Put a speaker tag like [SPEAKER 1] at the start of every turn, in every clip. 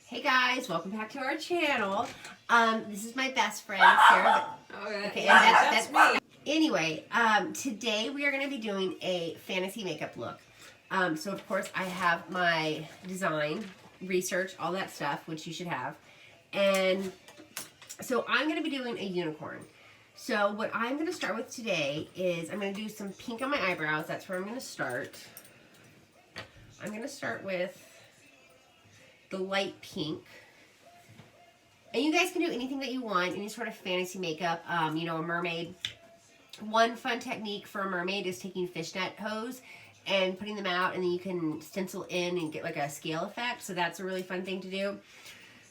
[SPEAKER 1] Hey guys, welcome back to our channel. This is my best friend, Sarah.
[SPEAKER 2] Okay,
[SPEAKER 1] yeah,
[SPEAKER 2] that's me.
[SPEAKER 1] Anyway, today we are going to be doing a fantasy makeup look. So of course I have my design, research, all that stuff, which you should have. And so I'm going to be doing a unicorn. So what I'm going to start with today is I'm going to do some pink on my eyebrows. That's where I'm going to start. I'm going to start with the light pink. And you guys can do anything that you want, any sort of fantasy makeup, you know, a mermaid. One fun technique for a mermaid is taking fishnet hose and putting them out, and then you can stencil in and get like a scale effect. So that's a really fun thing to do.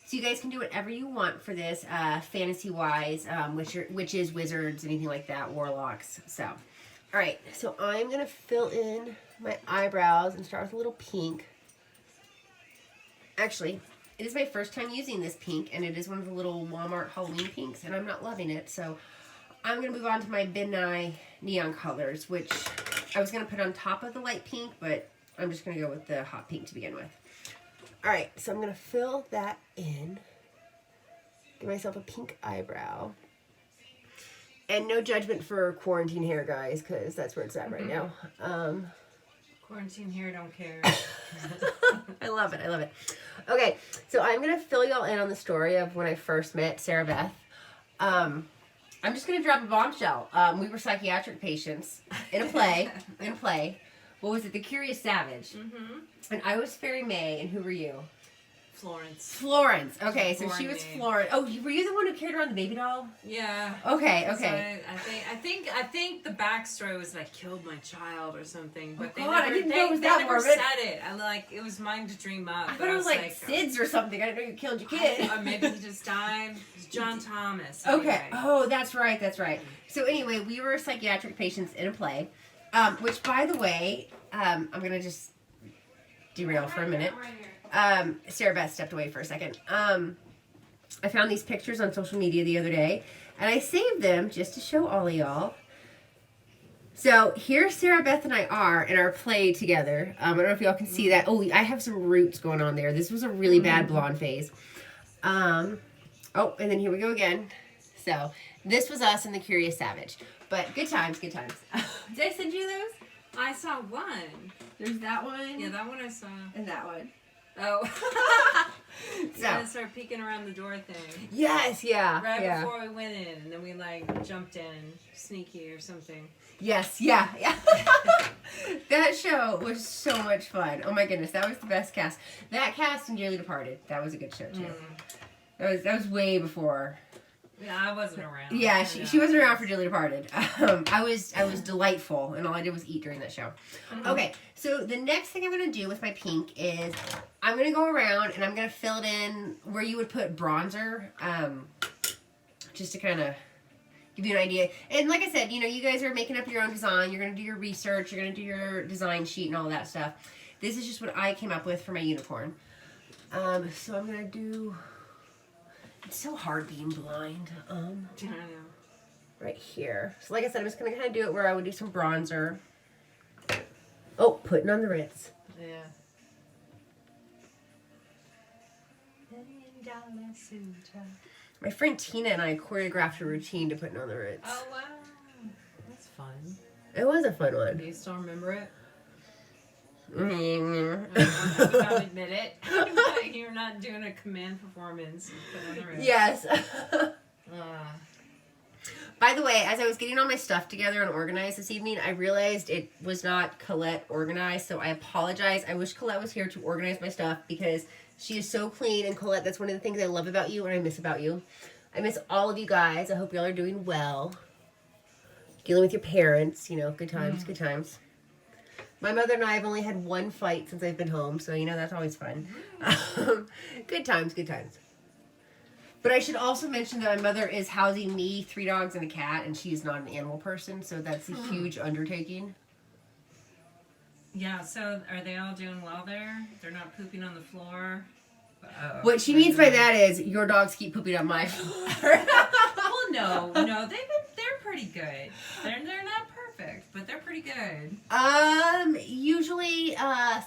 [SPEAKER 1] So you guys can do whatever you want for this, fantasy-wise, witches, wizards, anything like that, warlocks. So, all right. So I'm going to fill in my eyebrows and start with a little pink. Actually, it is my first time using this pink, and it is one of the little Walmart Halloween pinks, and I'm not loving it. So I'm going to move on to my Midnight Neon colors, which I was going to put on top of the light pink, but I'm just going to go with the hot pink to begin with. All right, so I'm going to fill that in. Give myself a pink eyebrow. And no judgment for quarantine hair, guys, because that's where it's at right now.
[SPEAKER 2] Quarantine hair, don't care.
[SPEAKER 1] I love it. I love it. Okay, so I'm going to fill y'all in on the story of when I first met Sarah Beth. I'm just going to drop a bombshell. We were psychiatric patients in a play. What was it? The Curious Savage. Mm-hmm. And I was Fairy May, and who were you? Florence. Okay, so she was Florence. Oh, were you the one who carried around the baby doll?
[SPEAKER 2] Yeah.
[SPEAKER 1] Okay.
[SPEAKER 2] I think the backstory was that I killed my child or something, but
[SPEAKER 1] I didn't know it was
[SPEAKER 2] they
[SPEAKER 1] that
[SPEAKER 2] never
[SPEAKER 1] morbid.
[SPEAKER 2] said it. It was mine to dream up.
[SPEAKER 1] I thought it was like SIDS or something. I didn't know you killed your kid.
[SPEAKER 2] Or maybe he just died. It's John Thomas.
[SPEAKER 1] Okay.
[SPEAKER 2] Anyway.
[SPEAKER 1] Oh, that's right. So anyway, we were psychiatric patients in a play, which, by the way, I'm gonna just derail for a minute. Sarah Beth stepped away for a second. I found these pictures on social media the other day, and I saved them just to show all of y'all. So here Sarah Beth and I are in our play together. I don't know if y'all can see that. Oh, I have some roots going on there. This was a really bad blonde phase. Oh, and then here we go again. So this was us in The Curious Savage. But good times. Did I send you those?
[SPEAKER 2] I saw one.
[SPEAKER 1] There's that one.
[SPEAKER 2] Yeah, that one I saw.
[SPEAKER 1] And that one.
[SPEAKER 2] Oh.
[SPEAKER 1] So
[SPEAKER 2] I started peeking around the door thing.
[SPEAKER 1] Yes, yeah.
[SPEAKER 2] Right before we went in, and then we jumped in, sneaky or something.
[SPEAKER 1] Yes, yeah. That show was so much fun. Oh my goodness, that was the best cast. That cast and Dearly Departed, that was a good show too. That was way before.
[SPEAKER 2] Yeah, I wasn't around.
[SPEAKER 1] Yeah, she wasn't around for Dearly Departed. I was delightful, and all I did was eat during that show. Okay, so the next thing I'm going to do with my pink is I'm going to go around and I'm going to fill it in where you would put bronzer, just to kind of give you an idea. And like I said, you know, you guys are making up your own design. You're going to do your research. You're going to do your design sheet and all that stuff. This is just what I came up with for my unicorn. So I'm going to do... It's so hard being blind.
[SPEAKER 2] I know.
[SPEAKER 1] Right here. So like I said, I'm just going to kind of do it where I would do some bronzer. Oh, putting on the Ritz.
[SPEAKER 2] Yeah.
[SPEAKER 1] My friend Tina and I choreographed a routine to putting on the Ritz.
[SPEAKER 2] Oh, wow. That's fun.
[SPEAKER 1] It was a fun
[SPEAKER 2] Do
[SPEAKER 1] one.
[SPEAKER 2] you still remember it?
[SPEAKER 1] Mm.
[SPEAKER 2] You gotta admit it. You're not doing a command performance. Put on the Ritz.
[SPEAKER 1] Yes. By the way, as I was getting all my stuff together and organized this evening, I realized it was not Colette organized, so I apologize. I wish Colette was here to organize my stuff because she is so clean, and Colette, that's one of the things I love about you and I miss about you. I miss all of you guys. I hope y'all are doing well. Dealing with your parents, you know, good times, good times. My mother and I have only had one fight since I've been home, so, you know, that's always fun. Good times. But I should also mention that my mother is housing me, 3 dogs, and a cat, and she's not an animal person, so that's a huge undertaking.
[SPEAKER 2] Yeah, so are they all doing well there? They're not pooping on the floor?
[SPEAKER 1] What she means by that is your dogs keep pooping on my floor.
[SPEAKER 2] Well, no, they're pretty good. They're not perfect, but they're pretty good.
[SPEAKER 1] Usually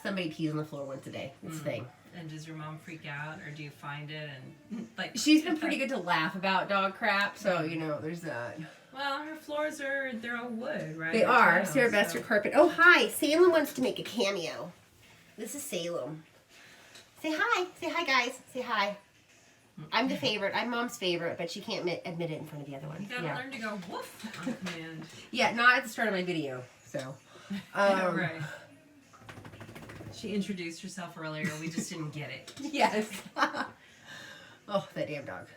[SPEAKER 1] somebody pees on the floor once a day. It's a thing.
[SPEAKER 2] And does your mom freak out, or do you find it and like?
[SPEAKER 1] She's been pretty good to laugh about dog crap, so you know there's that.
[SPEAKER 2] Well, her floors they're all wood, right?
[SPEAKER 1] They are. Sarah Bester carpet. Oh, hi. Salem wants to make a cameo. This is Salem. Say hi. Say hi, guys. Say hi. I'm the favorite. I'm Mom's favorite, but she can't admit it in front of the other one.
[SPEAKER 2] You gotta learn to go woof on command.
[SPEAKER 1] Yeah, not at the start of my video, so.
[SPEAKER 2] Right. She introduced herself earlier. We just didn't get it.
[SPEAKER 1] Yes. Oh, that damn dog.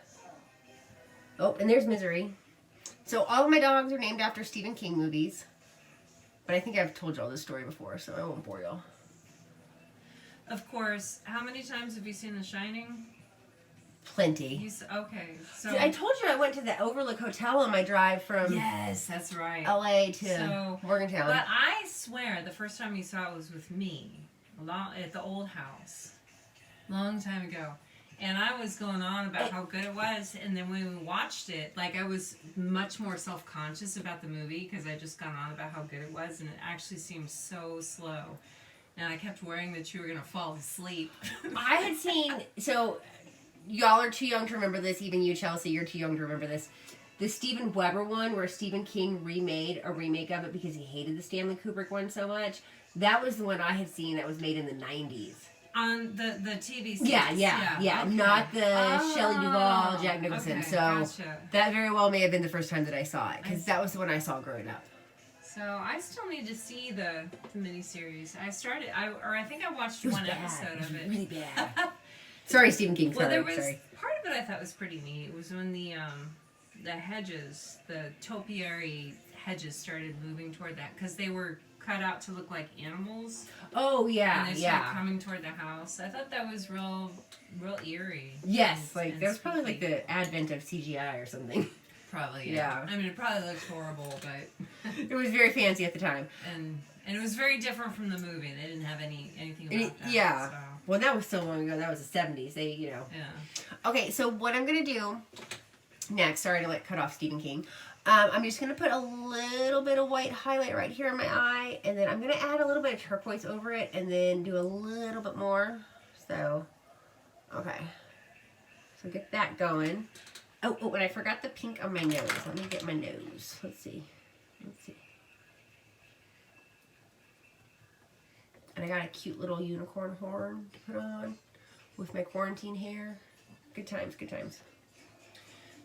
[SPEAKER 1] Oh, and there's Misery. So all of my dogs are named after Stephen King movies. But I think I've told y'all this story before, so I won't bore y'all.
[SPEAKER 2] Of course. How many times have you seen The Shining?
[SPEAKER 1] Plenty.
[SPEAKER 2] Okay. So
[SPEAKER 1] See, I told you I went to the Overlook Hotel on my drive from
[SPEAKER 2] yes, that's right.
[SPEAKER 1] LA to Morgantown.
[SPEAKER 2] But I swear the first time you saw it was with me at the old house. Long time ago. And I was going on about how good it was, and then when we watched it, like I was much more self-conscious about the movie because I just gone on about how good it was, and it actually seemed so slow. And I kept worrying that you were going to fall asleep.
[SPEAKER 1] I had seen, so y'all are too young to remember this, even you, Chelsea, you're too young to remember this. The Steven Weber one where Stephen King remade a remake of it because he hated the Stanley Kubrick one so much. That was the one I had seen that was made in the 90s.
[SPEAKER 2] On the TV series.
[SPEAKER 1] Yeah.
[SPEAKER 2] Okay.
[SPEAKER 1] Not the Shelley Duvall, Jack Nicholson.
[SPEAKER 2] Okay,
[SPEAKER 1] so
[SPEAKER 2] gotcha.
[SPEAKER 1] that very well may have been the first time that I saw it because that was the one I saw growing up.
[SPEAKER 2] So I still need to see the miniseries. I think I watched one episode of it.
[SPEAKER 1] Really bad. Sorry, Stephen King.
[SPEAKER 2] Well,
[SPEAKER 1] Sorry.
[SPEAKER 2] Part of it I thought was pretty neat. It was when the hedges, the topiary hedges, started moving toward that because they were cut out to look like animals.
[SPEAKER 1] Oh yeah,
[SPEAKER 2] and they started coming toward the house. I thought that was real eerie.
[SPEAKER 1] Yes, like that was probably like the advent of CGI or something.
[SPEAKER 2] Probably, yeah. I mean, it probably looked horrible, but
[SPEAKER 1] it was very fancy at the time.
[SPEAKER 2] And it was very different from the movie. They didn't have anything about that.
[SPEAKER 1] Yeah.
[SPEAKER 2] So.
[SPEAKER 1] Well, that was so long ago. That was the 70s. They,
[SPEAKER 2] Yeah.
[SPEAKER 1] Okay, so what I'm gonna do next. Sorry to cut off Stephen King. I'm just going to put a little bit of white highlight right here in my eye, and then I'm going to add a little bit of turquoise over it, and then do a little bit more. So, okay. So get that going. Oh, and I forgot the pink on my nose. Let me get my nose. Let's see. And I got a cute little unicorn horn to put on with my quarantine hair. Good times, good times.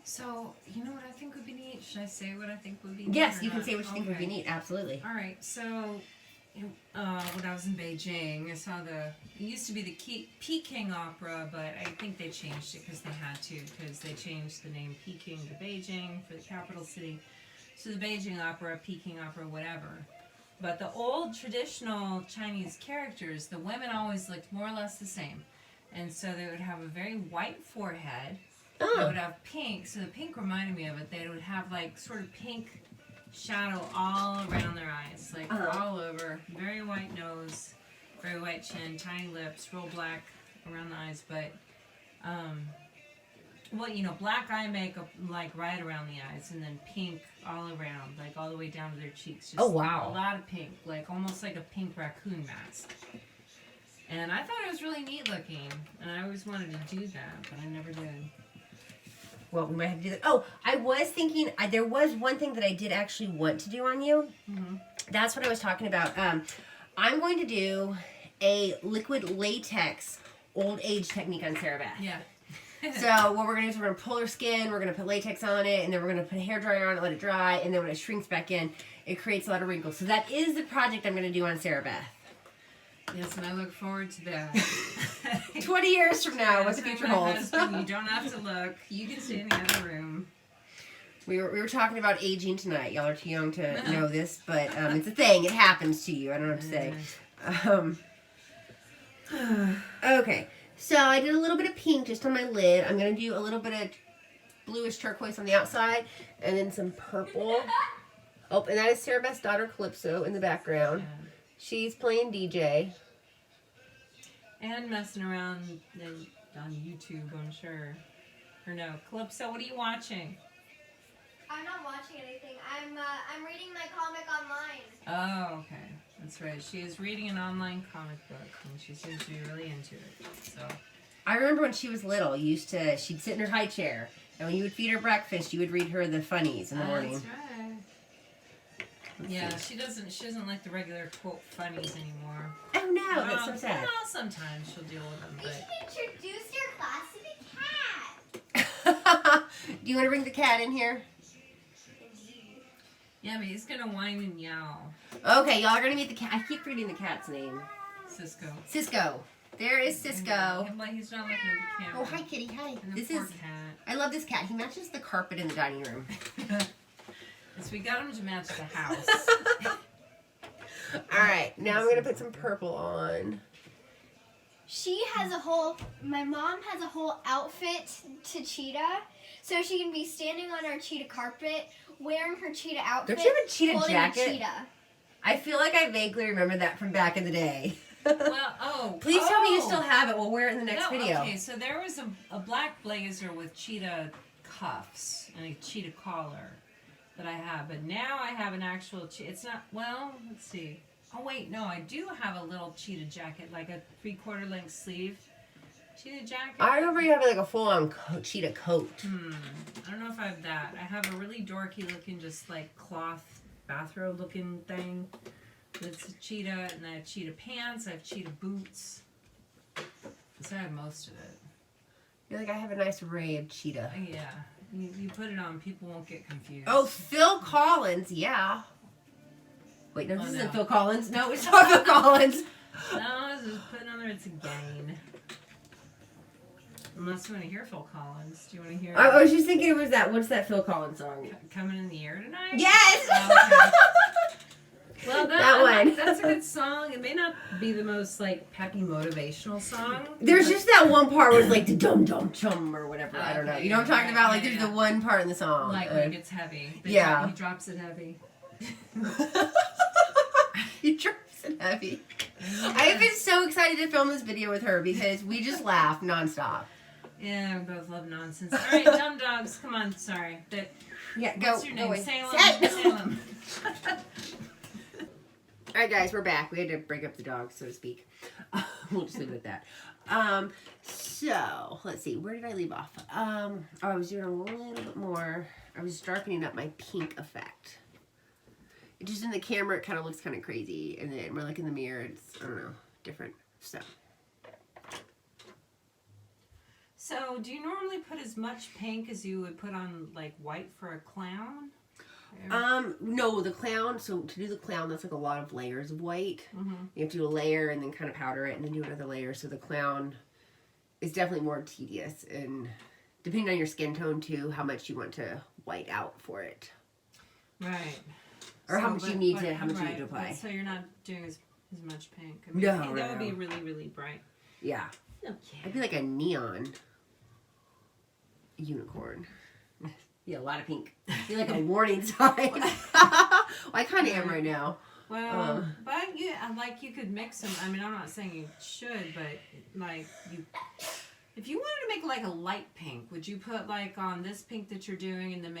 [SPEAKER 2] So, you know what I think would be neat? Should I say what I think would be neat?
[SPEAKER 1] Yes, you can say what you think would be neat. Absolutely.
[SPEAKER 2] All right. So, when I was in Beijing, I saw it used to be the Peking Opera, but I think they changed it because they had to, because they changed the name Peking to Beijing for the capital city. So the Beijing Opera, Peking Opera, whatever. But the old traditional Chinese characters, the women always looked more or less the same. And so they would have a very white forehead. They would have pink, so the pink reminded me of it. They would have like sort of pink shadow all around their eyes, like all over. Very white nose, very white chin, tiny lips, real black around the eyes. But, black eye makeup like right around the eyes, and then pink all around, like all the way down to their cheeks. Just
[SPEAKER 1] oh wow!
[SPEAKER 2] A lot of pink, like almost like a pink raccoon mask. And I thought it was really neat looking, and I always wanted to do that, but I never did.
[SPEAKER 1] Well, we might have to do that. Oh, I was thinking, there was one thing that I did actually want to do on you. Mm-hmm. That's what I was talking about. I'm going to do a liquid latex old age technique on Sarah Beth.
[SPEAKER 2] Yeah.
[SPEAKER 1] So what we're going to do is we're going to pull her skin, we're going to put latex on it, and then we're going to put a hairdryer on it, let it dry, and then when it shrinks back in, it creates a lot of wrinkles. So that is the project I'm going to do on Sarah Beth.
[SPEAKER 2] Yes, and I look forward to that.
[SPEAKER 1] 20 years from now, what the future holds.
[SPEAKER 2] Husband, you don't have to look. You can stay in the other room.
[SPEAKER 1] We were talking about aging tonight. Y'all are too young to know this, but it's a thing. It happens to you. I don't know what to say. Okay, so I did a little bit of pink just on my lid. I'm going to do a little bit of bluish turquoise on the outside, and then some purple. Oh, and that is Sarah Beth's daughter, Calypso, in the background. Yeah. She's playing DJ.
[SPEAKER 2] And messing around on YouTube, I'm sure. Or no. Calypso, what are you watching?
[SPEAKER 3] I'm not watching anything. I'm reading my comic online.
[SPEAKER 2] Oh, okay. That's right. She is reading an online comic book, and she seems to be really into it. So
[SPEAKER 1] I remember when she was little, she'd sit in her high chair, and when you would feed her breakfast, you would read her the funnies in the morning.
[SPEAKER 2] That's right. Yeah, she doesn't like the regular quote funnies anymore.
[SPEAKER 1] Oh no, that's so sad.
[SPEAKER 2] Well, sometimes she'll deal with them,
[SPEAKER 3] We
[SPEAKER 2] but
[SPEAKER 3] should introduce your class to the cat.
[SPEAKER 1] Do you want to bring the cat in here?
[SPEAKER 2] yeah, but he's gonna whine and yowl.
[SPEAKER 1] Okay, y'all are gonna meet the cat. I keep forgetting the cat's name.
[SPEAKER 2] Cisco.
[SPEAKER 1] Cisco. There is Cisco.
[SPEAKER 2] He's not looking at the camera.
[SPEAKER 1] Oh, hi, kitty. Hi.
[SPEAKER 2] And
[SPEAKER 1] This
[SPEAKER 2] the poor
[SPEAKER 1] is.
[SPEAKER 2] cat.
[SPEAKER 1] I love this cat. He matches the carpet in the dining room.
[SPEAKER 2] So we got him to match the house.
[SPEAKER 1] All right, now I'm gonna put some purple on.
[SPEAKER 3] My mom has a whole outfit to Cheetah, so she can be standing on our cheetah carpet, wearing her cheetah outfit.
[SPEAKER 1] Don't you have a cheetah
[SPEAKER 3] holding
[SPEAKER 1] jacket?
[SPEAKER 3] A cheetah.
[SPEAKER 1] I feel like I vaguely remember that from back in the day.
[SPEAKER 2] Well,
[SPEAKER 1] Please tell me you still have it. We'll wear it in the next video.
[SPEAKER 2] Okay, so there was a black blazer with cheetah cuffs and a cheetah collar that I have, but now I have an actual it's not, well, let's see. Oh wait, no, I do have a little cheetah jacket, like a 3/4 length sleeve cheetah jacket.
[SPEAKER 1] I remember you having like a full-on cheetah coat.
[SPEAKER 2] I don't know if I have that. I have a really dorky looking, just like cloth bathrobe looking thing. It's a cheetah, and I have cheetah pants, I have cheetah boots. So I have most of it.
[SPEAKER 1] You're like, I have a nice array of cheetah.
[SPEAKER 2] Yeah, you put it on, people won't get confused.
[SPEAKER 1] Oh, Phil Collins, yeah. Wait, no, this
[SPEAKER 2] no.
[SPEAKER 1] isn't Phil Collins. No, it's not Phil Collins.
[SPEAKER 2] No, this is putting on there, it's a gain. Unless you want to hear Phil Collins. Do you want to hear
[SPEAKER 1] I was just thinking it was that. What's that Phil Collins song?
[SPEAKER 2] Coming in the Air Tonight?
[SPEAKER 1] Yes!
[SPEAKER 2] Oh, okay. Well,
[SPEAKER 1] That one.
[SPEAKER 2] That's a good song. It may not be the most like peppy motivational song.
[SPEAKER 1] There's just that one part where it's like the dum dum chum or whatever. I don't know.
[SPEAKER 2] Okay,
[SPEAKER 1] You know what I'm talking
[SPEAKER 2] yeah,
[SPEAKER 1] about? Like
[SPEAKER 2] yeah,
[SPEAKER 1] there's
[SPEAKER 2] yeah.
[SPEAKER 1] the one part in the song.
[SPEAKER 2] Like when it gets heavy.
[SPEAKER 1] Yeah.
[SPEAKER 2] He drops it heavy.
[SPEAKER 1] He drops it heavy. I have been so excited to film this video with her because we just laugh nonstop.
[SPEAKER 2] Yeah, we both love nonsense. All right, dumb dogs, come on. Sorry.
[SPEAKER 1] Yeah, go.
[SPEAKER 2] What's your name?
[SPEAKER 1] Go away.
[SPEAKER 2] Salem.
[SPEAKER 1] Say it.
[SPEAKER 2] Salem.
[SPEAKER 1] All right, guys, we're back. We had to break up the dog, so to speak. We'll just leave it at that. So let's see. Where did I leave off? I was doing a little bit more. I was darkening up my pink effect. It just in the camera, it kind of looks kind of crazy, and then we're like in the mirror, it's, I don't know, different.
[SPEAKER 2] So, do you normally put as much pink as you would put on like white for a clown?
[SPEAKER 1] No, the clown. So to do the clown, that's like a lot of layers of white. You have to do a layer and then kind of powder it and then do another layer. So the clown is definitely more tedious, and depending on your skin tone too, how much you want to white out for it.
[SPEAKER 2] Right.
[SPEAKER 1] Or how much you need to apply.
[SPEAKER 2] But so you're not doing as much pink. I
[SPEAKER 1] No,
[SPEAKER 2] that would
[SPEAKER 1] no.
[SPEAKER 2] be really, really bright.
[SPEAKER 1] Yeah.
[SPEAKER 2] Okay.
[SPEAKER 1] I'd be like a neon unicorn. Yeah, a lot of pink. Be like a warning sign. Well, I kind of am right now.
[SPEAKER 2] Well, but you could mix them. I mean, I'm not saying you should, but like if you wanted to make like a light pink, would you put like on this pink that you're doing, and then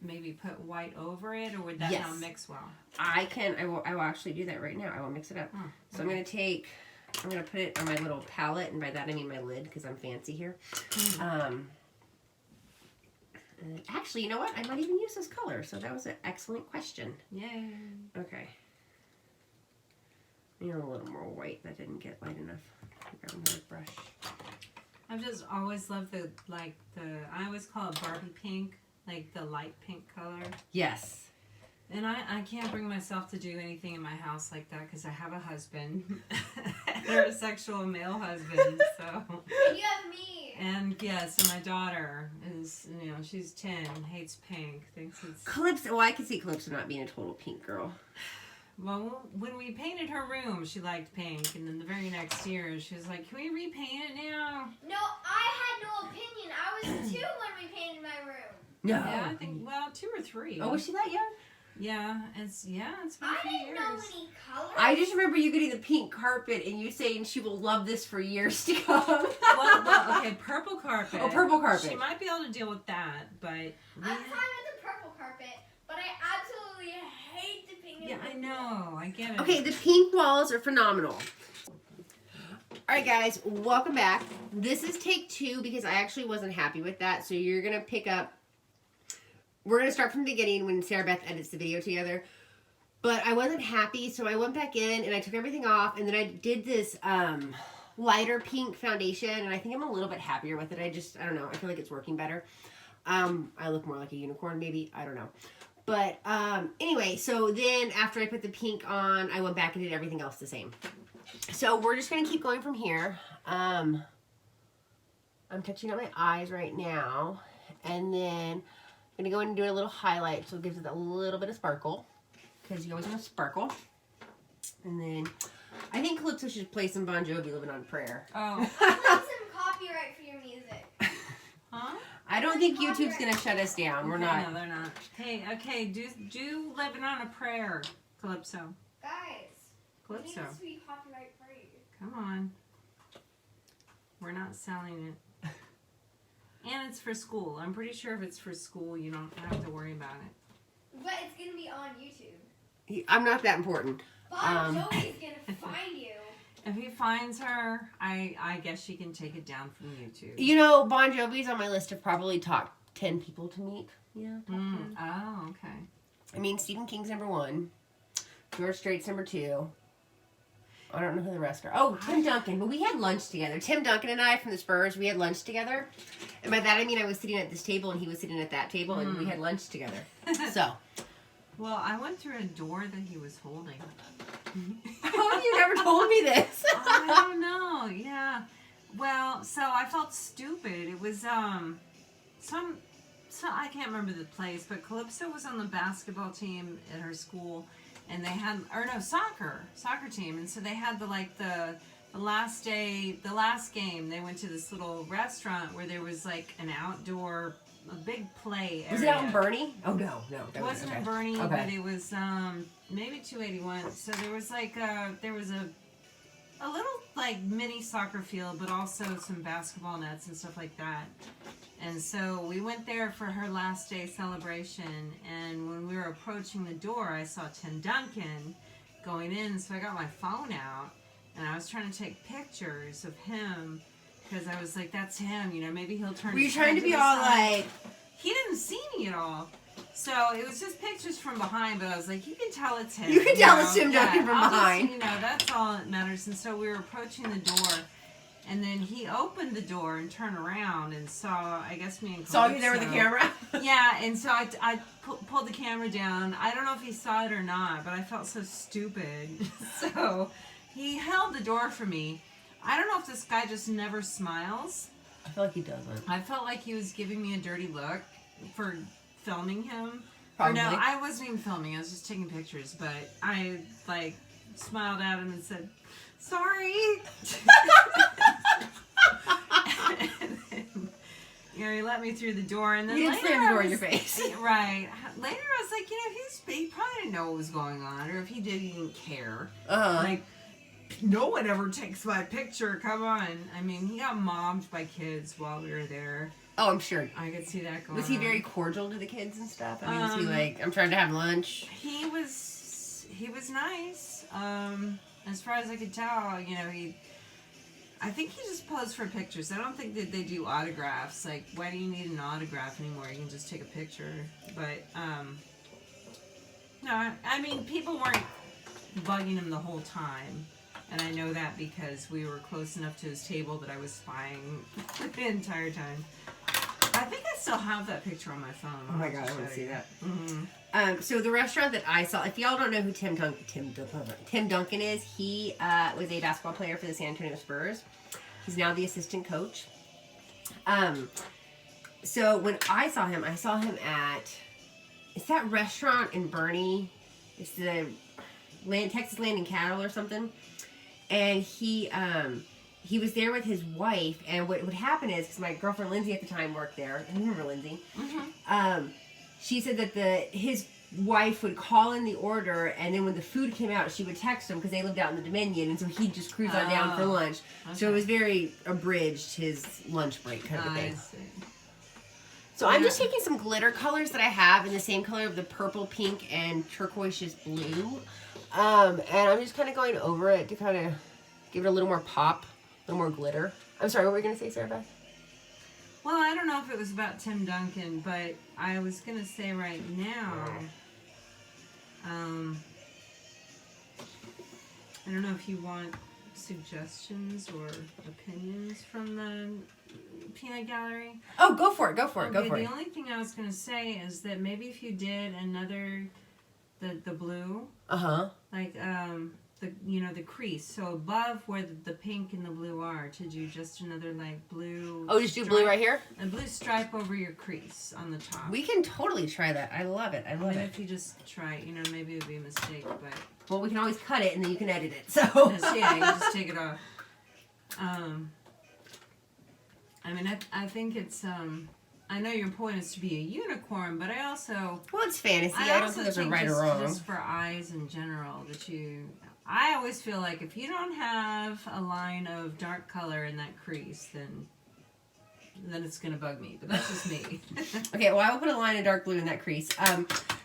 [SPEAKER 2] maybe put white over it, or would that not mix well?
[SPEAKER 1] I will actually do that right now. I will mix it up.
[SPEAKER 2] Oh,
[SPEAKER 1] So I'm going to put it on my little palette, and by that I mean my lid, because I'm fancy here. Actually, you know what? I might even use this color, so that was an excellent question.
[SPEAKER 2] Yay.
[SPEAKER 1] Okay. I need a little more white. That didn't get light enough. Grab another brush.
[SPEAKER 2] I've just always loved I always call it Barbie pink, like the light pink color.
[SPEAKER 1] Yes.
[SPEAKER 2] And I can't bring myself to do anything in my house like that because I have a husband, heterosexual male husband, so.
[SPEAKER 3] And you have me.
[SPEAKER 2] And yes, and my daughter is, she's 10, hates pink, thinks it's.
[SPEAKER 1] Calypso. Well, I can see Calypso not being a total pink girl.
[SPEAKER 2] Well, when we painted her room, she liked pink, and then the very next year, she was like, "Can we repaint it now?"
[SPEAKER 3] No, I had no opinion. I was 2 when we painted my room.
[SPEAKER 1] No.
[SPEAKER 2] Yeah, I think 2 or 3.
[SPEAKER 1] Oh, was she that young?
[SPEAKER 2] Yeah, it's been a
[SPEAKER 3] I
[SPEAKER 2] few
[SPEAKER 3] didn't
[SPEAKER 2] years.
[SPEAKER 3] know any colors.
[SPEAKER 1] I just remember you getting the pink carpet and you saying she will love this for years to come.
[SPEAKER 2] well, okay, purple carpet.
[SPEAKER 1] Oh, purple carpet.
[SPEAKER 2] She might be able to deal with that, but
[SPEAKER 3] I'm fine with the purple carpet, but I absolutely hate the pink
[SPEAKER 2] Yeah, I know. I get it.
[SPEAKER 1] Okay, the pink walls are phenomenal. Alright guys, welcome back. This is take 2 because I actually wasn't happy with that. So you're going to pick up, we're going to start from the beginning when Sarah Beth edits the video together. But I wasn't happy, so I went back in and I took everything off. And then I did this lighter pink foundation. And I think I'm a little bit happier with it. I don't know, I feel like it's working better. I look more like a unicorn maybe, I don't know. But anyway, so then after I put the pink on, I went back and did everything else the same. So we're just going to keep going from here. I'm touching up my eyes right now. And then I'm going to go in and do a little highlight so it gives it a little bit of sparkle. Because you always want to sparkle. And then I think Calypso should play some Bon Jovi, Living on a Prayer.
[SPEAKER 2] Oh.
[SPEAKER 3] I want some copyright for your music.
[SPEAKER 2] Huh?
[SPEAKER 1] I don't think YouTube's going to shut us down. We're not.
[SPEAKER 2] No, they're not. Hey, okay, do Living on a Prayer, Calypso.
[SPEAKER 3] Guys,
[SPEAKER 2] Calypso.
[SPEAKER 3] it needs to be copyright free.
[SPEAKER 2] Come on. We're not selling it. And it's for school. I'm pretty sure if it's for school, you don't have to worry about it.
[SPEAKER 3] But it's going to be on YouTube.
[SPEAKER 1] I'm not that important.
[SPEAKER 3] Bon Jovi's going to find you.
[SPEAKER 2] If he finds her, I guess she can take it down from YouTube.
[SPEAKER 1] You know, Bon Jovi's on my list of probably top 10 people to meet. Yeah. Top 10.
[SPEAKER 2] Oh, okay.
[SPEAKER 1] I mean, Stephen King's number 1. George Strait's number 2. I don't know who the rest are. Oh, Tim Duncan. But we had lunch together. Tim Duncan and I from the Spurs, we had lunch together. And by that I mean I was sitting at this table and he was sitting at that table and we had lunch together. So.
[SPEAKER 2] Well, I went through a door that he was holding.
[SPEAKER 1] Oh, you never told me this.
[SPEAKER 2] I don't know. Yeah. Well, so I felt stupid. It was some I can't remember the place, but Calypso was on the basketball team at her school, and they had soccer team, and so they had the last game they went to this little restaurant where there was like an outdoor. A big play area.
[SPEAKER 1] Was it out in Bernie? Oh, no.
[SPEAKER 2] It wasn't in Bernie, but it was maybe 281. So there was like a little like mini soccer field, but also some basketball nets and stuff like that. And so we went there for her last day celebration. And when we were approaching the door, I saw Tim Duncan going in. So I got my phone out and I was trying to take pictures of him. Because I was like, that's him, maybe he'll turn.
[SPEAKER 1] Were you trying to be all like...
[SPEAKER 2] He didn't see me at all. So it was just pictures from behind, but I was like, you can tell it's him.
[SPEAKER 1] You can tell it's Tim Duncan from behind.
[SPEAKER 2] That's all that matters. And so we were approaching the door, and then he opened the door and turned around and saw, I guess, me and Calypso.
[SPEAKER 1] Saw you there with the camera?
[SPEAKER 2] Yeah, and so I pulled the camera down. I don't know if he saw it or not, but I felt so stupid. So he held the door for me. I don't know if this guy just never smiles.
[SPEAKER 1] I feel like he doesn't.
[SPEAKER 2] I felt like he was giving me a dirty look for filming him.
[SPEAKER 1] Probably.
[SPEAKER 2] Or no, I wasn't even filming. I was just taking pictures. But I, smiled at him and said, sorry. And then, he let me through the door. And then
[SPEAKER 1] You
[SPEAKER 2] later
[SPEAKER 1] didn't slam the door in your face.
[SPEAKER 2] Right. Later I was like, he probably didn't know what was going on. Or if he did, he didn't care. Like, no one ever takes my picture. Come on. I mean, he got mobbed by kids while we were there.
[SPEAKER 1] Oh, I'm sure.
[SPEAKER 2] I could see that going on.
[SPEAKER 1] Was he very cordial to the kids and stuff? I mean, was he like, I'm trying to have lunch?
[SPEAKER 2] He was nice. As far as I could tell, I think he just posed for pictures. I don't think that they do autographs. Like, why do you need an autograph anymore? You can just take a picture. But, no, I mean, people weren't bugging him the whole time. And I know that because we were close enough to his table that I was spying the entire time. I think I still have that picture on my phone.
[SPEAKER 1] Oh my god, I want to see that.
[SPEAKER 2] Mm-hmm.
[SPEAKER 1] So the restaurant that I saw, if y'all don't know who Tim Duncan is, he was a basketball player for the San Antonio Spurs. He's now the assistant coach. So when I saw him at, it's that restaurant in Bernie. It's the Texas Land and Cattle or something. And he was there with his wife, and what would happen is, because my girlfriend Lindsay at the time worked there, I remember Lindsay, she said that his wife would call in the order, and then when the food came out, she would text him, because they lived out in the Dominion, and so he'd just cruise on down for lunch. Okay. So it was very abridged, his lunch break kind of thing.
[SPEAKER 2] I see.
[SPEAKER 1] So I'm just taking some glitter colors that I have in the same color of the purple, pink, and turquoise blue. And I'm just kind of going over it to kind of give it a little more pop, a little more glitter. I'm sorry, what were you going to say, Sarah Beth?
[SPEAKER 2] Well, I don't know if it was about Tim Duncan, but I was going to say right now, I don't know if you want suggestions or opinions from the peanut gallery.
[SPEAKER 1] Oh, go for it, go for it, go for it.
[SPEAKER 2] The only thing I was going to say is that maybe if you did another, the blue, like the crease, so above where the pink and the blue are, to do just another like blue.
[SPEAKER 1] Oh, just do blue right here?
[SPEAKER 2] A blue stripe over your crease on the top.
[SPEAKER 1] We can totally try that. I love it. I love it.
[SPEAKER 2] If you just try it, maybe it would be a mistake, but.
[SPEAKER 1] Well, we can always cut it and then you can edit it. So
[SPEAKER 2] yeah, you just take it off. I think it's I know your point is to be a unicorn, but I also
[SPEAKER 1] it's fantasy. I don't think there's a right or wrong.
[SPEAKER 2] Just for eyes in general, I always feel like if you don't have a line of dark color in that crease, then it's gonna bug me. But that's just me.
[SPEAKER 1] Okay, well I will put a line of dark blue in that crease.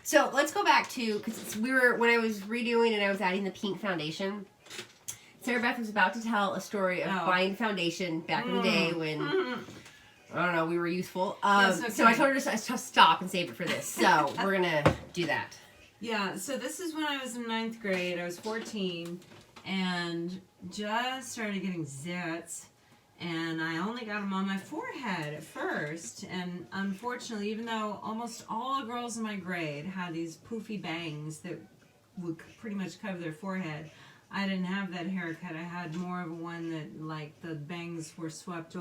[SPEAKER 1] So let's go back to, because when I was redoing and I was adding the pink foundation, Sarah Beth was about to tell a story of buying foundation back in the day when, I don't know, we were youthful. Okay. So I told her to stop and save it for this. So we're going to do that.
[SPEAKER 2] Yeah, so this is when I was in 9th grade. I was 14 and just started getting zits. And I only got them on my forehead at first. And unfortunately, even though almost all the girls in my grade had these poofy bangs that would pretty much cover their forehead, I didn't have that haircut. I had more of a one that, like, the bangs were swept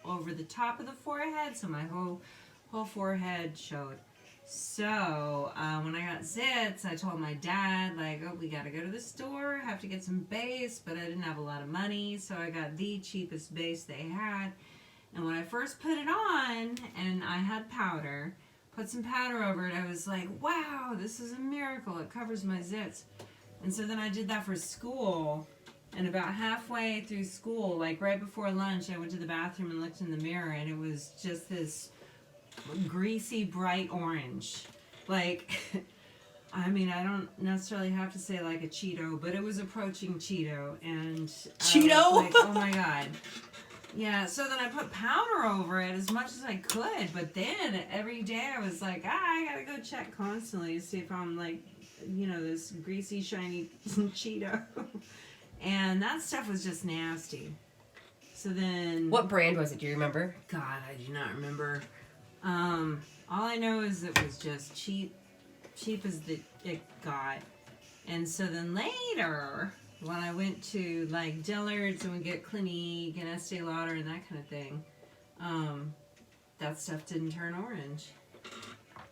[SPEAKER 2] over the top of the forehead, so my whole forehead showed. So, when I got zits, I told my dad, like, oh, we gotta go to the store, have to get some base, but I didn't have a lot of money, so I got the cheapest base they had. And when I first put it on, and I had powder, put some powder over it, I was like, wow, this is a miracle, it covers my zits. And so then I did that for school, and about halfway through school, like right before lunch, I went to the bathroom and looked in the mirror, and it was just this greasy bright orange. Like, I don't necessarily have to say like a Cheeto, but it was approaching Cheeto, and
[SPEAKER 1] Cheeto?
[SPEAKER 2] Like, oh my god. Yeah, so then I put powder over it as much as I could, but then every day I was like, I gotta go check constantly to see if I'm like, this greasy shiny Cheeto. And that stuff was just nasty. So then,
[SPEAKER 1] what brand was it? Do you remember?
[SPEAKER 2] God, I do not remember. All I know is it was just cheap as it got. And so then later, when I went to like Dillard's and would get Clinique and Estee Lauder and that kind of thing, that stuff didn't turn orange.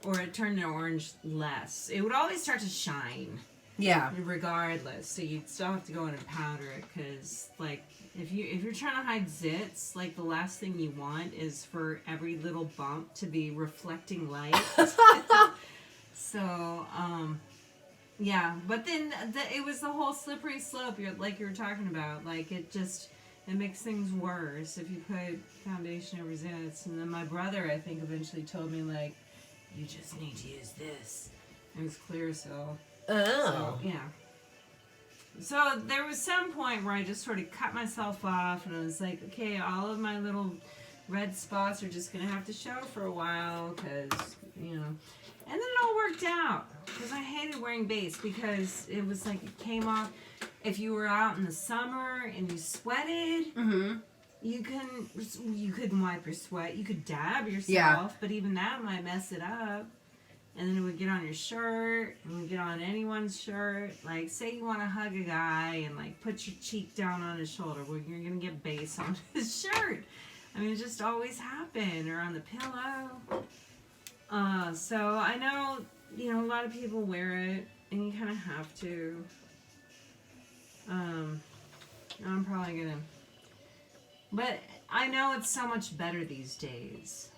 [SPEAKER 2] Or it turned orange less. It would always start to shine.
[SPEAKER 1] Yeah.
[SPEAKER 2] Regardless, so you'd still have to go in and powder it, because like if you're trying to hide zits, like the last thing you want is for every little bump to be reflecting light. So yeah, but then it was the whole slippery slope you were talking about. Like it makes things worse if you put foundation over zits. And then my brother, I think, eventually told me like, you just need to use this. It was clear, so.
[SPEAKER 1] Oh.
[SPEAKER 2] So, yeah. So there was some point where I just sort of cut myself off, and I was like, okay, all of my little red spots are just going to have to show for a while, because, And then it all worked out, because I hated wearing base, because it was like it came off. If you were out in the summer and you sweated, you couldn't wipe your sweat. You could dab yourself, but even that might mess it up. And then it would get on your shirt, and it would get on anyone's shirt. Like, say you want to hug a guy and, like, put your cheek down on his shoulder. Well, you're going to get base on his shirt. It just always happened. Or on the pillow. So I know, a lot of people wear it, and you kind of have to. I'm probably going to. But I know it's so much better these days.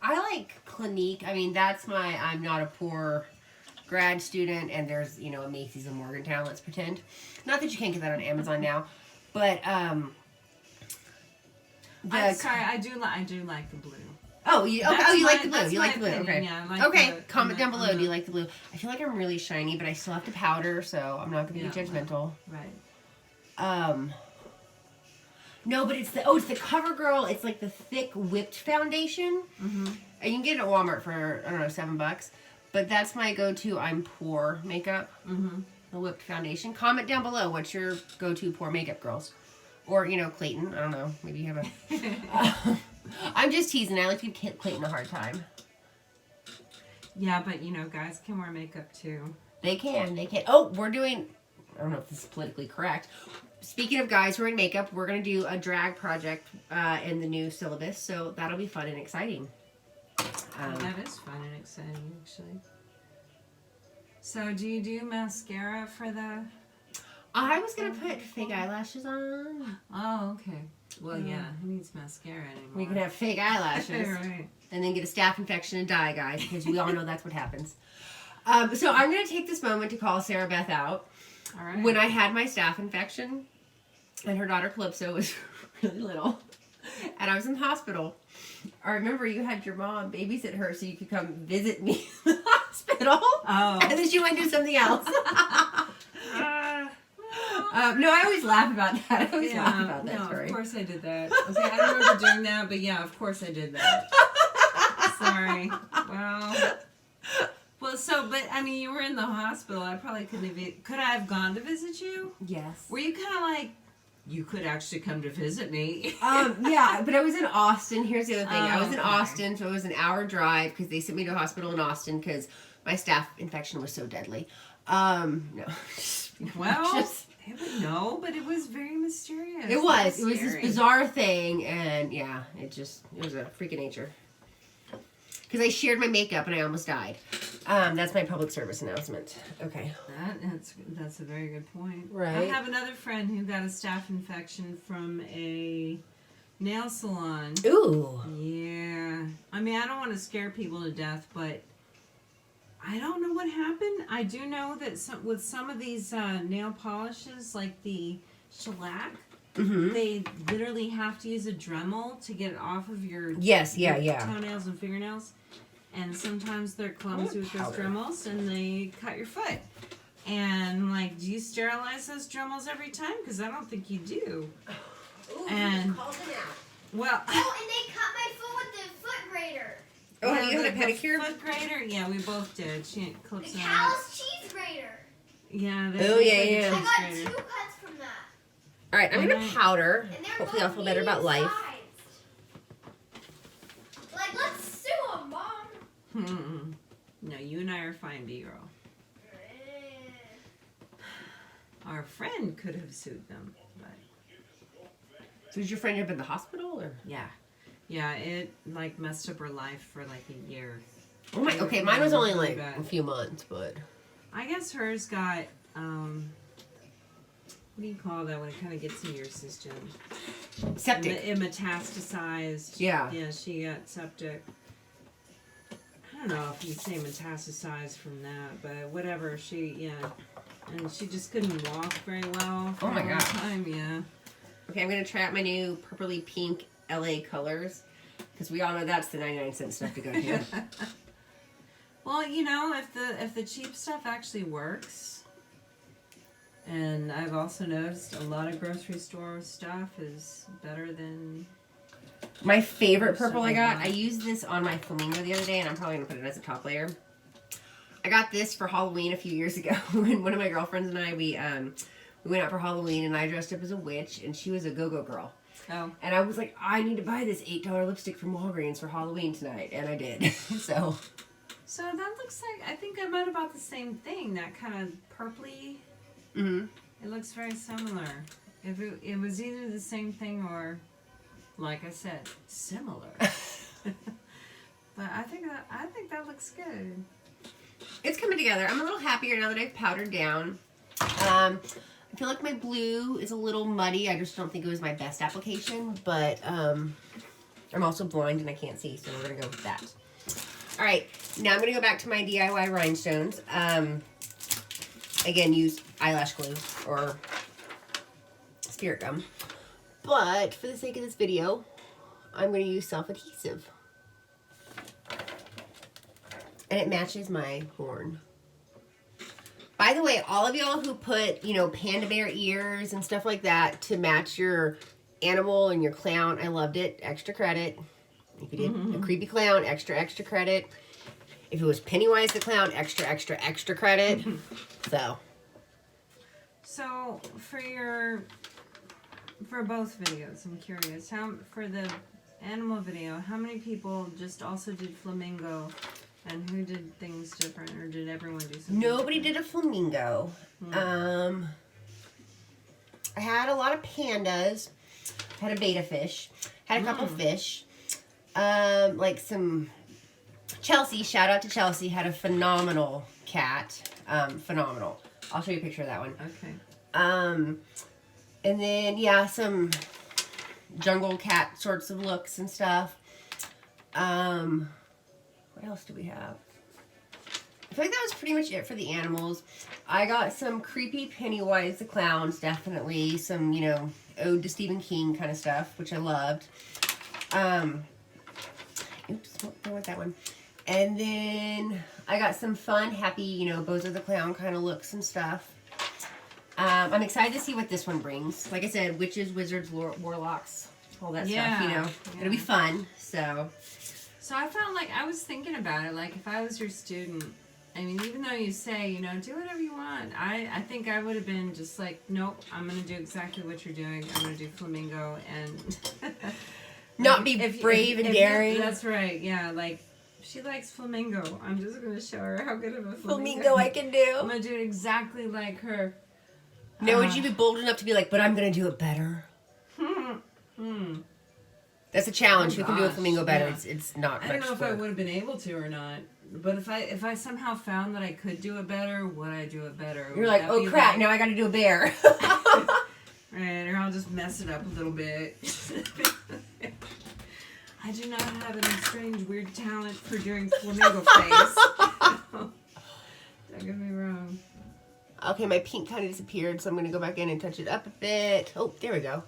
[SPEAKER 1] I like Clinique. That's I'm not a poor grad student, and there's, a Macy's in Morgantown, let's pretend. Not that you can't get that on Amazon now, but,
[SPEAKER 2] I'm sorry, I do like the blue.
[SPEAKER 1] Oh, you like the blue. You like the blue.
[SPEAKER 2] opinion,
[SPEAKER 1] Okay.
[SPEAKER 2] yeah, I like
[SPEAKER 1] Okay.
[SPEAKER 2] the-
[SPEAKER 1] Comment down
[SPEAKER 2] on
[SPEAKER 1] below.
[SPEAKER 2] the-
[SPEAKER 1] Do you like the blue? I feel like I'm really shiny, but I still have to powder, so I'm not going to be
[SPEAKER 2] Yeah,
[SPEAKER 1] judgmental.
[SPEAKER 2] Right.
[SPEAKER 1] No, but it's the CoverGirl. It's like the thick whipped foundation.
[SPEAKER 2] Mm-hmm.
[SPEAKER 1] And you can get it at Walmart for, I don't know, $7. But that's my go-to I'm poor makeup.
[SPEAKER 2] Mm-hmm.
[SPEAKER 1] The whipped foundation. Comment down below what's your go-to poor makeup, girls. Or, you know, Clayton. I don't know. Maybe you have a... I'm just teasing. I like to give Clayton a hard time.
[SPEAKER 2] Yeah, but you know, guys can wear makeup too.
[SPEAKER 1] They can. Oh, we're doing... I don't know if this is politically correct. Speaking of guys who are in makeup, we're going to do a drag project in the new syllabus. So that'll be fun and exciting.
[SPEAKER 2] That is fun and exciting, actually. So, do you do mascara for the...
[SPEAKER 1] I was going to put fake eyelashes on.
[SPEAKER 2] Oh, okay. Well, yeah, who needs mascara anymore?
[SPEAKER 1] We can have fake eyelashes.
[SPEAKER 2] Right.
[SPEAKER 1] And then get a staph infection and die, guys. Because we all know that's what happens. So I'm going to take this moment to call Sarah Beth out.
[SPEAKER 2] All right.
[SPEAKER 1] When I had my staph infection, and her daughter Calypso was really little, and I was in the hospital, I remember you had your mom babysit her so you could come visit me in the hospital.
[SPEAKER 2] Oh.
[SPEAKER 1] And then she went and do something else. No, I always laugh about that. I always laugh about that story.
[SPEAKER 2] Of course I did that. Okay, I don't remember doing that, but yeah, of course I did that. Sorry. Well, so, but I mean, you were in the hospital. I probably couldn't have. Could I have gone to visit you?
[SPEAKER 1] Yes.
[SPEAKER 2] Were you kind of like, you could actually come to visit me?
[SPEAKER 1] Yeah, but I was in Austin. Here's the other thing. I was in
[SPEAKER 2] okay.
[SPEAKER 1] Austin, so it was an hour drive because they sent me to a hospital in Austin because my staph infection was so deadly. No.
[SPEAKER 2] Well, but it was very mysterious.
[SPEAKER 1] It was. It was
[SPEAKER 2] Scary.
[SPEAKER 1] this bizarre thing, and yeah, it was a freak of nature. Because I shared my makeup and I almost died. That's my public service announcement. Okay.
[SPEAKER 2] That's a very good point.
[SPEAKER 1] Right.
[SPEAKER 2] I have another friend who got a staph infection from a nail salon.
[SPEAKER 1] Ooh.
[SPEAKER 2] Yeah. I mean, I don't want to scare people to death, but I don't know what happened. I do know that with some of these nail polishes, like the shellac, they literally have to use a Dremel to get it off of your toenails and fingernails. And sometimes they're clumsy with those Dremels and they cut your foot. And like, do you sterilize those Dremels every time? Because I don't think you do.
[SPEAKER 1] Ooh,
[SPEAKER 2] And
[SPEAKER 1] called it out.
[SPEAKER 2] well,
[SPEAKER 3] Oh, and they cut my foot with the foot grater.
[SPEAKER 1] Oh, have you had a
[SPEAKER 2] the
[SPEAKER 1] pedicure?
[SPEAKER 2] foot grater? Yeah, we both did. She had
[SPEAKER 3] The
[SPEAKER 2] clips on it.
[SPEAKER 3] cow's cheese grater.
[SPEAKER 2] Yeah.
[SPEAKER 1] Oh, yeah.
[SPEAKER 3] I got 2 cuts from that.
[SPEAKER 1] All right, I'm going to powder.
[SPEAKER 3] And they're
[SPEAKER 1] Hopefully I'll
[SPEAKER 3] both
[SPEAKER 1] feel better about life.
[SPEAKER 3] medium-sized. Like, let's sue them, Mom.
[SPEAKER 2] No, you and I are fine, B-girl. Our friend could have sued them, but
[SPEAKER 1] So was your friend up in the hospital? Or?
[SPEAKER 2] yeah, it like messed up her life for like a year.
[SPEAKER 1] Oh my, okay, mine was only like
[SPEAKER 2] Bad.
[SPEAKER 1] a few months, but...
[SPEAKER 2] I guess hers got, what do you call that when it kind of gets in your system?
[SPEAKER 1] Septic.
[SPEAKER 2] It metastasized.
[SPEAKER 1] Yeah.
[SPEAKER 2] Yeah, she got septic. I don't know if you say metastasized from that, but whatever. And she just couldn't walk very well for
[SPEAKER 1] Oh my
[SPEAKER 2] a long
[SPEAKER 1] God.
[SPEAKER 2] time. Yeah.
[SPEAKER 1] Okay, I'm going to try out my new purpley pink LA colors. Because we all know that's the 99-cent stuff to go to.
[SPEAKER 2] Well, you know, if the cheap stuff actually works, and I've also noticed a lot of grocery store stuff is better than.
[SPEAKER 1] My favorite purple I got, I used this on my flamingo the other day, and I'm probably going to put it as a top layer. I got this for Halloween a few years ago. When one of my girlfriends and I, we went out for Halloween, and I dressed up as a witch, and she was a go-go girl.
[SPEAKER 2] Oh.
[SPEAKER 1] And I was like, I need to buy this $8 lipstick from Walgreens for Halloween tonight, and I did.
[SPEAKER 2] So that looks like, I think I might have bought the same thing, that kind of purpley.
[SPEAKER 1] Mm-hmm.
[SPEAKER 2] It looks very similar. If it was either the same thing or, like I said, similar. But I think that looks good.
[SPEAKER 1] It's coming together. I'm a little happier now that I've powdered down. I feel like my blue is a little muddy. I just don't think it was my best application, but I'm also blind and I can't see, so we're going to go with that. All right, now I'm going to go back to my DIY rhinestones. Again, use eyelash glue or spirit gum. But for the sake of this video, I'm going to use self-adhesive. And it matches my horn. By the way, all of y'all who put, you know, panda bear ears and stuff like that to match your animal and your clown, I loved it. Extra credit. If you did a creepy clown, extra credit. If it was Pennywise the clown, extra credit.
[SPEAKER 2] So for both videos, I'm curious, for the animal video, how many people just also did flamingo, and who did things different, or did everyone do something?
[SPEAKER 1] Nobody
[SPEAKER 2] different?
[SPEAKER 1] did a flamingo. I had a lot of pandas. Had a betta fish. Had a couple fish. Like some Chelsea, shout out to Chelsea, had a phenomenal cat. Phenomenal. I'll show you a picture of that one.
[SPEAKER 2] Okay.
[SPEAKER 1] And then yeah, some jungle cat sorts of looks and stuff. What else do we have? I feel like that was pretty much it for the animals. I got some creepy Pennywise the clowns, definitely. Some, you know, ode to Stephen King kind of stuff, which I loved. Oops, don't want that one. And then I got some fun, happy, you know, Bozo the Clown kind of looks and stuff. I'm excited to see what this one brings. Like I said, witches, wizards, warlocks, all that stuff, you know. It'll be fun, so.
[SPEAKER 2] So I felt like, I was thinking about it, like if I was your student, I mean, even though you say, you know, do whatever you want, I think I would have been just like, nope, I'm going to do exactly what you're doing. I'm going to do flamingo and...
[SPEAKER 1] Not be brave and daring.
[SPEAKER 2] That's right, yeah, like, she likes flamingo. I'm just going to show her how good of a
[SPEAKER 1] flamingo I can do.
[SPEAKER 2] I'm going to do it exactly like her.
[SPEAKER 1] Now, would you be bold enough to be like, but I'm going to do it better? That's a challenge. Who can do a flamingo better? Yeah. It's not much
[SPEAKER 2] I don't know if
[SPEAKER 1] work.
[SPEAKER 2] I would have been able to or not. But if I somehow found that I could do it better, would I do it better?
[SPEAKER 1] You're like, oh crap, now I got to do a bear.
[SPEAKER 2] Right, or I'll just mess it up a little bit. I do not have any strange, weird talent for doing flamingo face. Don't get me wrong.
[SPEAKER 1] Okay, my pink kind of disappeared, so I'm going to go back in and touch it up a bit. Oh, there we go.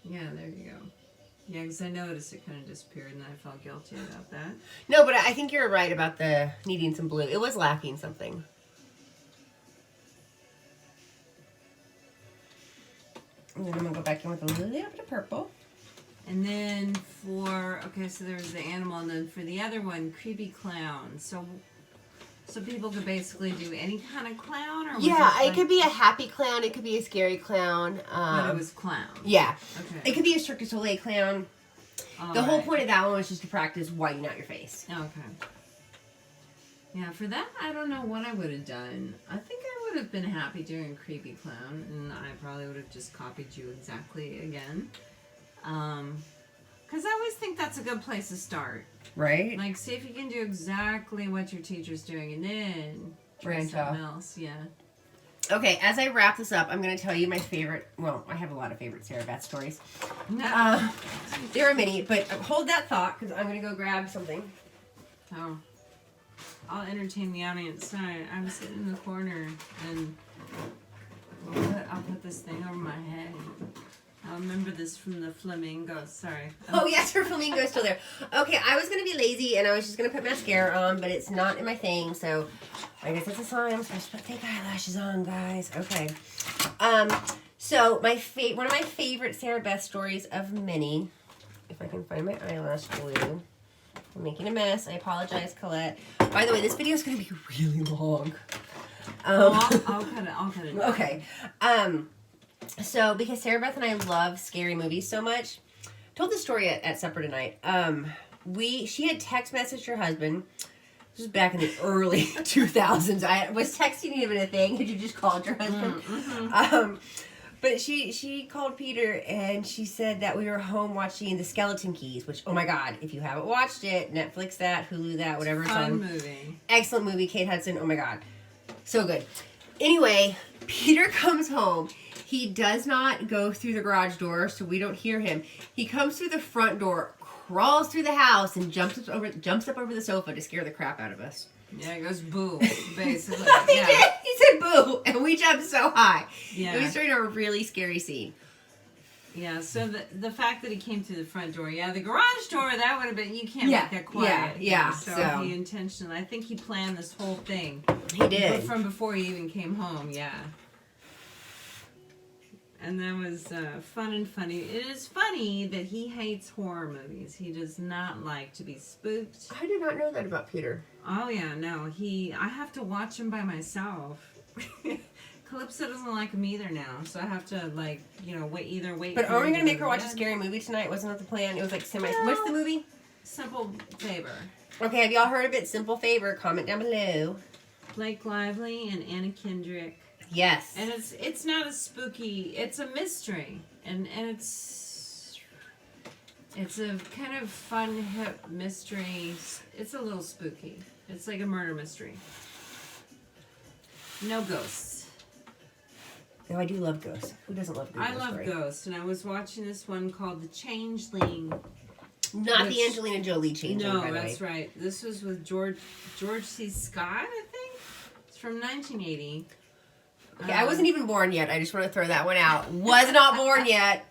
[SPEAKER 2] Yeah, there you go. Yeah, because I noticed it kind of disappeared, and I felt guilty about that.
[SPEAKER 1] No, but I think you're right about the needing some blue. It was lacking something. And then I'm going to go back in with a little bit of purple.
[SPEAKER 2] And then okay, so there was the animal, and then for the other one, creepy clown. So people could basically do any kind of clown? Or was
[SPEAKER 1] it could be a happy clown. It could be a scary clown.
[SPEAKER 2] But it was clown.
[SPEAKER 1] Yeah.
[SPEAKER 2] Okay.
[SPEAKER 1] It could be a Cirque du Soleil clown. The whole point of that one was just to practice whitening out your face.
[SPEAKER 2] Okay. Yeah, for that, I don't know what I would have done. I think I would have been happy doing creepy clown, and I probably would have just copied you exactly again. Because I always think that's a good place to start.
[SPEAKER 1] Right?
[SPEAKER 2] Like, see if you can do exactly what your teacher's doing, and then try
[SPEAKER 1] branch off.
[SPEAKER 2] something else. Yeah.
[SPEAKER 1] Okay, as I wrap this up, I'm going to tell you my favorite, well, I have a lot of favorite Sarah Beth stories.
[SPEAKER 2] No.
[SPEAKER 1] There are many, but hold that thought, because I'm going to go grab something.
[SPEAKER 2] Oh. I'll entertain the audience. Sorry, I'm sitting in the corner, and I'll put this thing over my head. I'll remember this from the flamingo. Sorry.
[SPEAKER 1] Oh, yes, her flamingo is still there. Okay, I was going to be lazy, and I was just going to put mascara on, but it's not in my thing, so I guess it's a sign I'm supposed to put fake eyelashes on, guys. Okay. So, one of my favorite Sarah Beth stories of many, if I can find my eyelash glue. I'm making a mess. I apologize, Colette. By the way, this video is going to be really long.
[SPEAKER 2] I'll cut it.
[SPEAKER 1] Okay. So, because Sarah Beth and I love scary movies so much, told the story at supper tonight. She had text messaged her husband. This was back in the early 2000s. I was texting even a thing. Had you just called your husband?
[SPEAKER 2] Mm-hmm.
[SPEAKER 1] But she called Peter and she said that we were home watching The Skeleton Keys, which, oh my God, if you haven't watched it, Netflix that, Hulu that, whatever it's on.
[SPEAKER 2] Fun movie.
[SPEAKER 1] Excellent movie. Kate Hudson, oh my God. So good. Anyway, Peter comes home. He does not go through the garage door, so we don't hear him. He comes through the front door, crawls through the house, and jumps up over the sofa to scare the crap out of us.
[SPEAKER 2] Yeah, it goes boo, basically.
[SPEAKER 1] He
[SPEAKER 2] Yeah.
[SPEAKER 1] did. He said boo, and we jumped so high.
[SPEAKER 2] Yeah.
[SPEAKER 1] It was during a really scary scene.
[SPEAKER 2] Yeah, so the fact that he came through the front door, the garage door, that would have been, you can't make that quiet.
[SPEAKER 1] Yeah.
[SPEAKER 2] So he intentionally, I think he planned this whole thing.
[SPEAKER 1] He did.
[SPEAKER 2] From before he even came home, And that was fun and funny. It is funny that he hates horror movies. He does not like to be spooked.
[SPEAKER 1] I did not know that about Peter.
[SPEAKER 2] Oh, yeah, no. I have to watch him by myself. Calypso doesn't like him either now, so I have to, like, wait.
[SPEAKER 1] But are we going to make her watch a scary movie tonight? Wasn't that the plan? It was like semi...
[SPEAKER 2] No.
[SPEAKER 1] What's the movie?
[SPEAKER 2] Simple Favor.
[SPEAKER 1] Okay, have y'all heard of it? Simple Favor. Comment down below.
[SPEAKER 2] Blake Lively and Anna Kendrick.
[SPEAKER 1] Yes.
[SPEAKER 2] And it's not a spooky... It's a mystery. And it's a kind of fun, hip mystery. It's a little spooky. It's like a murder mystery. No ghosts.
[SPEAKER 1] No, I do love ghosts. Who doesn't love ghosts?
[SPEAKER 2] I love ghosts, and I was watching this one called The Changeling.
[SPEAKER 1] Not the Angelina Jolie Changeling, by the way.
[SPEAKER 2] No, that's right. This was with George C. Scott, I think. It's from 1980.
[SPEAKER 1] Okay, I wasn't even born yet. I just want to throw that one out. Was not born yet.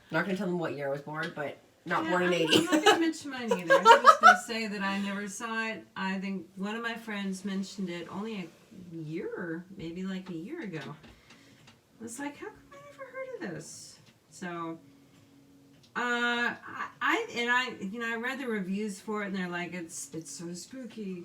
[SPEAKER 1] Not going to tell them what year I was born, but not born in 80.
[SPEAKER 2] I'm not going to mention mine either. I'm just going to say that I never saw it. I think one of my friends mentioned it only a year, maybe like a year ago. I was like, how come I never heard of this? So, I read the reviews for it, and they're like, it's so spooky.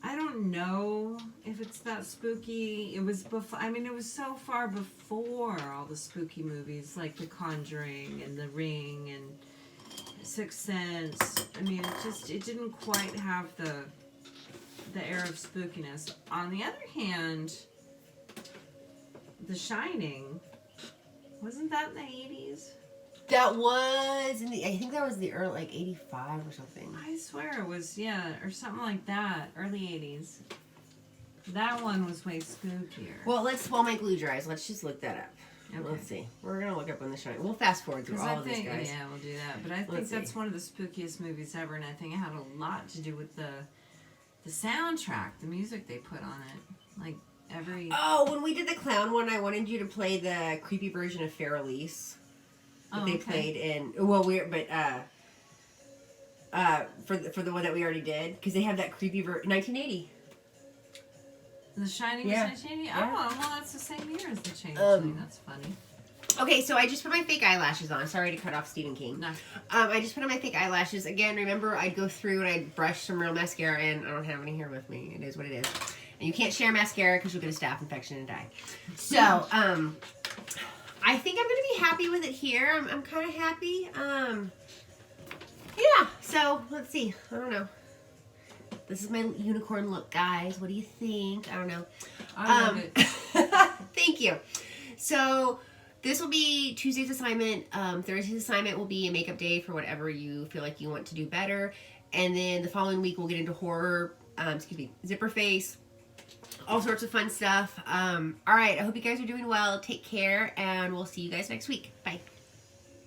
[SPEAKER 2] I don't know if it's that spooky. It was before. I mean, it was so far before all the spooky movies, like The Conjuring and The Ring and Sixth Sense. I mean, it didn't quite have the air of spookiness. On the other hand, The Shining, wasn't that in the 80s?
[SPEAKER 1] That was I think that was the early, like 85 or something.
[SPEAKER 2] I swear it was, or something like that, early 80s. That one was way spookier.
[SPEAKER 1] Well, while my glue dries, let's just look that up.
[SPEAKER 2] Okay.
[SPEAKER 1] Let's see. We're going to look up when The Shining. We'll fast forward through all of these guys.
[SPEAKER 2] Yeah, we'll do that. But I think that's one of the spookiest movies ever, and I think it had a lot to do with the soundtrack, the music they put on it. Like,
[SPEAKER 1] when we did the clown one, I wanted you to play the creepy version of Fair Elise that they played in. Well, for the one that we already did, because they have that creepy 1980.
[SPEAKER 2] The Shining was 1980.
[SPEAKER 1] Yeah.
[SPEAKER 2] Oh, well, that's the same year as The Changeling. That's funny.
[SPEAKER 1] Okay, so I just put my fake eyelashes on. Sorry to cut off Stephen King.
[SPEAKER 2] No.
[SPEAKER 1] I just put on my fake eyelashes. Again, remember, I'd go through and I'd brush some real mascara in. I don't have any here with me. It is what it is. And you can't share mascara because you'll get a staph infection and die. So, I think I'm going to be happy with it here. I'm kind of happy. Yeah, so let's see. I don't know. This is my unicorn look, guys. What do you think? I don't know.
[SPEAKER 2] I love it.
[SPEAKER 1] Thank you. So, this will be Tuesday's assignment. Thursday's assignment will be a makeup day for whatever you feel like you want to do better. And then the following week, we'll get into horror, zipper face, all sorts of fun stuff. All right, I hope you guys are doing well. Take care, and we'll see you guys next week. Bye.